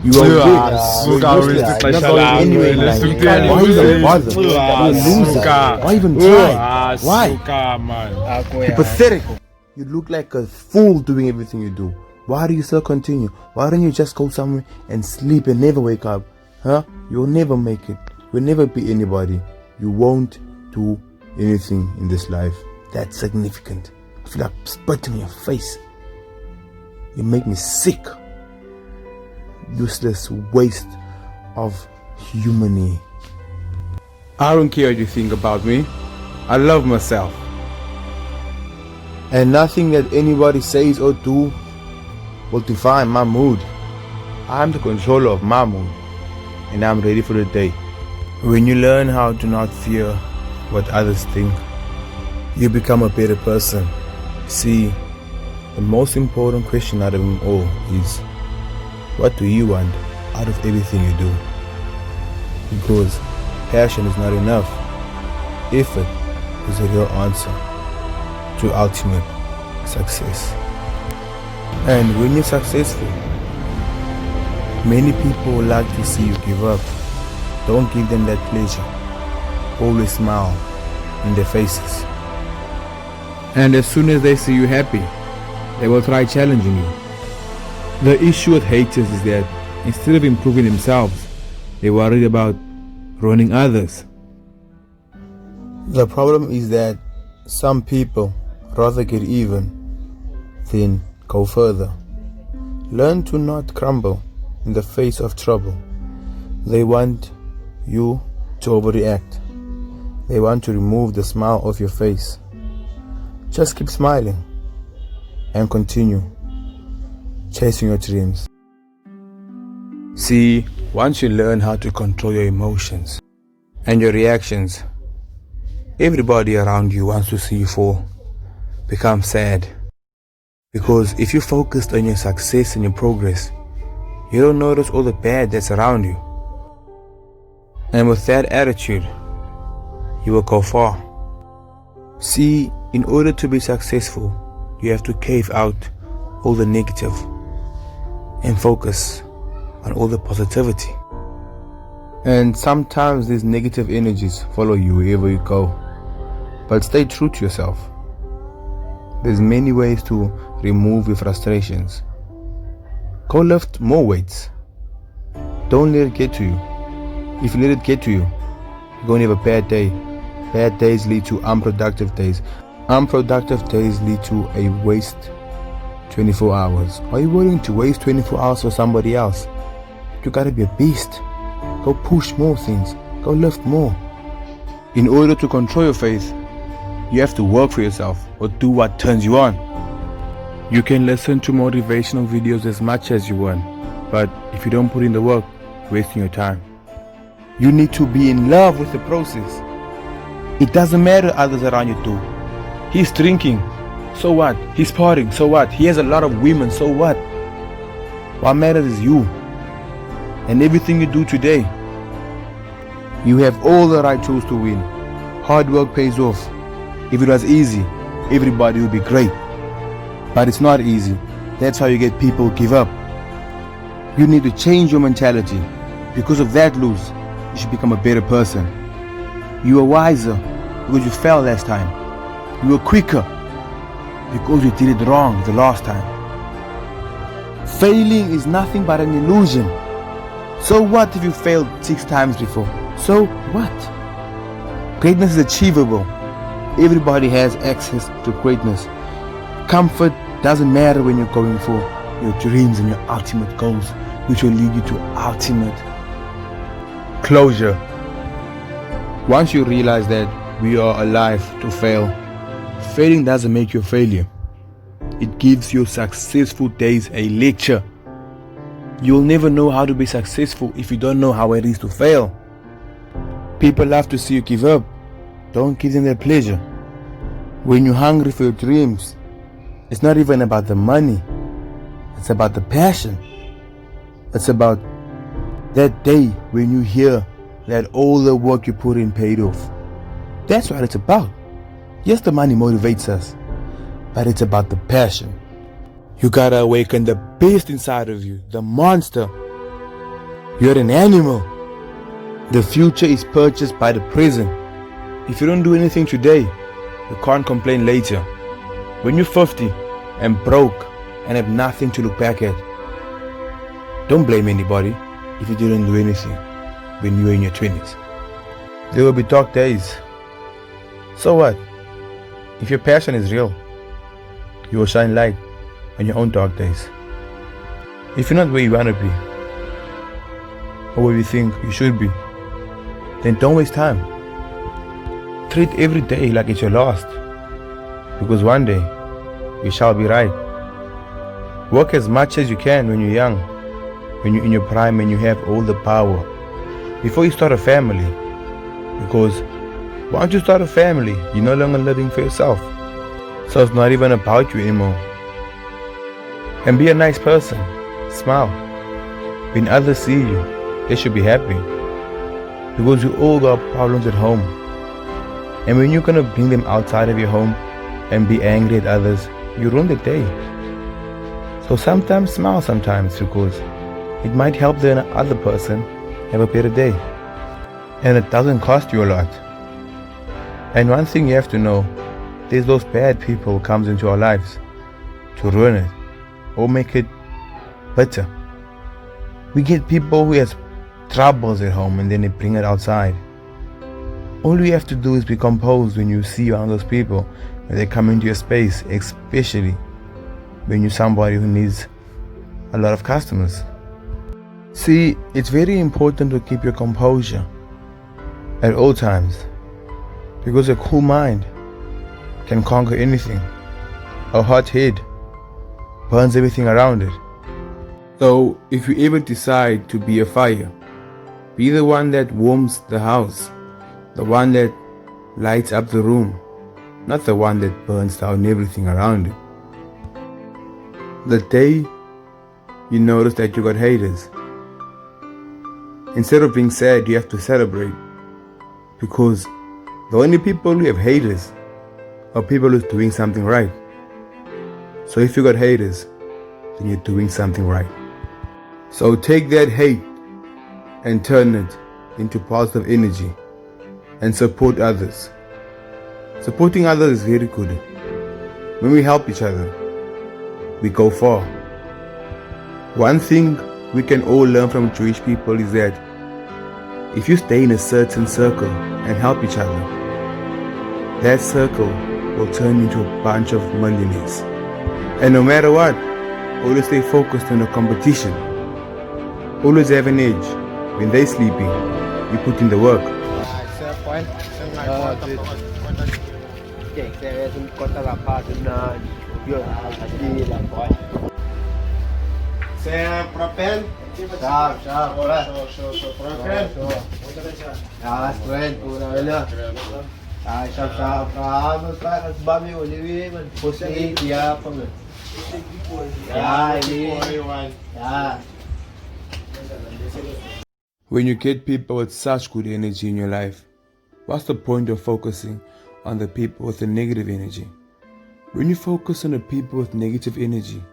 You are weak. Suka, You're useless. You're not going anywhere in life. Why even bother? You're a loser. Why even try? Why? Suka, man. You're pathetic. You look like a fool doing everything you do. Why do you still continue? Why don't you just go somewhere and sleep and never wake up? Huh? You'll never make it. You'll never be anybody. You won't do anything in this life that's significant. I feel like spitting in your face. You make me sick. Useless waste of humanity. I don't care what you think about me. I love myself. And nothing that anybody says or do will define my mood. I'm the controller of my mood, and I'm ready for the day. When you learn how to not fear what others think, you become a better person. See, the most important question out of them all is, what do you want out of everything you do? Because passion is not enough. Effort is the real answer to ultimate success. And when you're successful, many people would like to see you give up. Don't give them that pleasure. Always smile in their faces. And as soon as they see you happy, they will try challenging you. The issue with haters is that instead of improving themselves, they're worried about ruining others. The problem is that some people rather get even than go further. Learn to not crumble in the face of trouble. They want you to overreact. They want to remove the smile off your face. Just keep smiling and continue chasing your dreams. See, once you learn how to control your emotions and your reactions, everybody around you wants to see you fall, become sad. Because if you focused on your success and your progress, you don't notice all the bad that's around you. And with that attitude, you will go far. See, in order to be successful, you have to cave out all the negative and focus on all the positivity. And sometimes these negative energies follow you wherever you go. But stay true to yourself. There's many ways to remove your frustrations. Go lift more weights. Don't let it get to you. If you let it get to you, you're going to have a bad day. Bad days lead to unproductive days. Unproductive days lead to a waste 24 hours. Are you willing to waste 24 hours for somebody else? You gotta be a beast. Go push more things. Go lift more. In order to control your faith, you have to work for yourself or do what turns you on. You can listen to motivational videos as much as you want, but if you don't put in the work, you're wasting your time. You need to be in love with the process. It doesn't matter others around you do. He's drinking, so what? He's partying, so what? He has a lot of women, so what? What matters is you and everything you do today. You have all the right tools to win. Hard work pays off. If it was easy, everybody would be great. But it's not easy. That's how you get people give up. You need to change your mentality. Because of that, Luz, you should become a better person. You are wiser because you fell last time. You were quicker because you did it wrong the last time. Failing is nothing but an illusion. So what if you failed 6 times before? So what? Greatness is achievable. Everybody has access to greatness. Comfort doesn't matter when you're going for your dreams and your ultimate goals, which will lead you to ultimate closure. Once you realize that we are alive to fail, failing doesn't make you a failure. It gives your successful days a lecture. You'll never know how to be successful if you don't know how it is to fail. People love to see you give up. Don't give them their pleasure. When you're hungry for your dreams, it's not even about the money. It's about the passion. It's about that day when you hear that all the work you put in paid off. That's what it's about. Yes, the money motivates us, but it's about the passion. You gotta awaken the beast inside of you, the monster You're an animal. The future is purchased by the present. If you don't do anything today, you can't complain later. When you're 50 and broke and have nothing to look back at, don't blame anybody if you didn't do anything when you were in your 20s. There will be dark days. So what? If your passion is real, you will shine light on your own dark days. If you're not where you want to be, or where you think you should be, then don't waste time. Treat every day like it's your last, because one day you shall be right. Work as much as you can when you're young, when you're in your prime and you have all the power, before you start a family, because once you start a family, you're no longer living for yourself, so it's not even about you anymore. And be a nice person. Smile. When others see you, they should be happy, because you all got problems at home. And when you're gonna bring them outside of your home and be angry at others, you ruin the day. So sometimes smile sometimes, because it might help the other person have a better day. And it doesn't cost you a lot. And one thing you have to know, there's those bad people who comes into our lives to ruin it or make it better. We get people who has troubles at home and then they bring it outside. All we have to do is be composed when you see around those people, when they come into your space, especially when you're somebody who needs a lot of customers. See, it's very important to keep your composure at all times, because a cool mind can conquer anything. A hot head burns everything around it. So if you ever decide to be a fire, be the one that warms the house, the one that lights up the room, not the one that burns down everything around it. The day you notice that you got haters, instead of being sad, you have to celebrate, because the only people who have haters are people who's doing something right. So if you got haters, then you're doing something right. So take that hate and turn it into positive energy and support others. Supporting others is very good. When we help each other, we go far. One thing we can all learn from Jewish people is that if you stay in a certain circle and help each other, that circle will turn into a bunch of millionaires. And no matter what, always stay focused on the competition. Always have an edge. When they're sleeping, you put in the work. C'est propane. Ciao, voilà. Propane. Ah, c'est pour la là. Ah, ciao, mas para os babi olhe, mano. Você aí, dia, pô. Ah, When you get people with such good energy in your life, what's the point of focusing on the people with the negative energy? When you focus on the people with negative energy,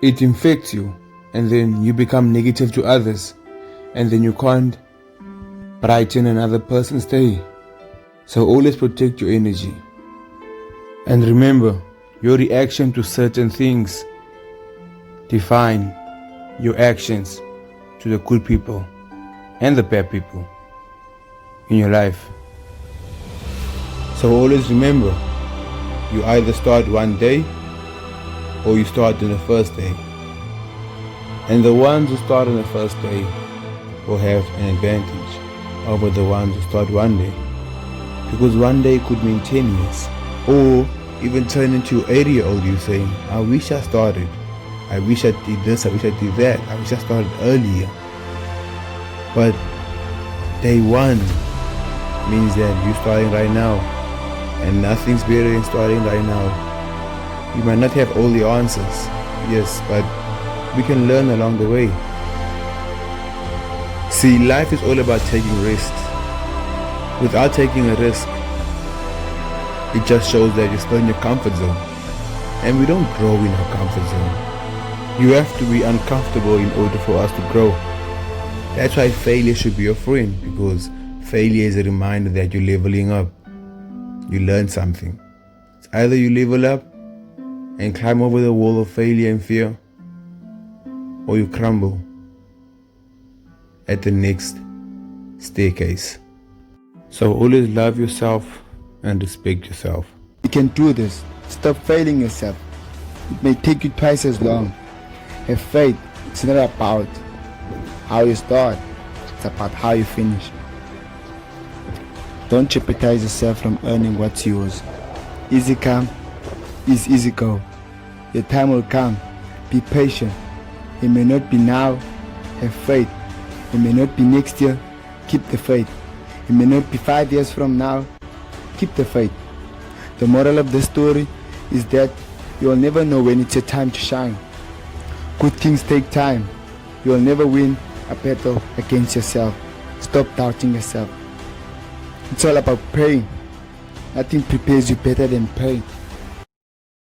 it infects you, and then you become negative to others, and then you can't brighten another person's day. So always protect your energy. And remember, your reaction to certain things define your actions to the good people and the bad people in your life. So always remember, you either start one day or you start on the first day. And the ones who start on the first day will have an advantage over the ones who start one day. Because one day could mean 10 years, or even turn into 80-year-old you saying, I wish I started. I wish I did this, I wish I did that, I wish I started earlier. But day one means that you're starting right now, and nothing's better than starting right now. You might not have all the answers, yes, but we can learn along the way. See, life is all about taking risks. Without taking a risk, it just shows that you're still in your comfort zone. And we don't grow in our comfort zone. You have to be uncomfortable in order for us to grow. That's why failure should be your friend, because failure is a reminder that you're leveling up. You learn something. It's either you level up and climb over the wall of failure and fear, or you crumble at the next staircase. So always love yourself and respect yourself. You can do this. Stop failing yourself. It may take you twice as long. Have faith. It's not about how you start. It's about how you finish. Don't jeopardize yourself from earning what's yours. Easy come is easy go. Your time will come. Be patient. It may not be now. Have faith. It may not be next year. Keep the faith. It may not be 5 years from now. Keep the faith. The moral of the story is that you will never know when it's your time to shine. Good things take time. You will never win a battle against yourself. Stop doubting yourself. It's all about praying. Nothing prepares you better than praying.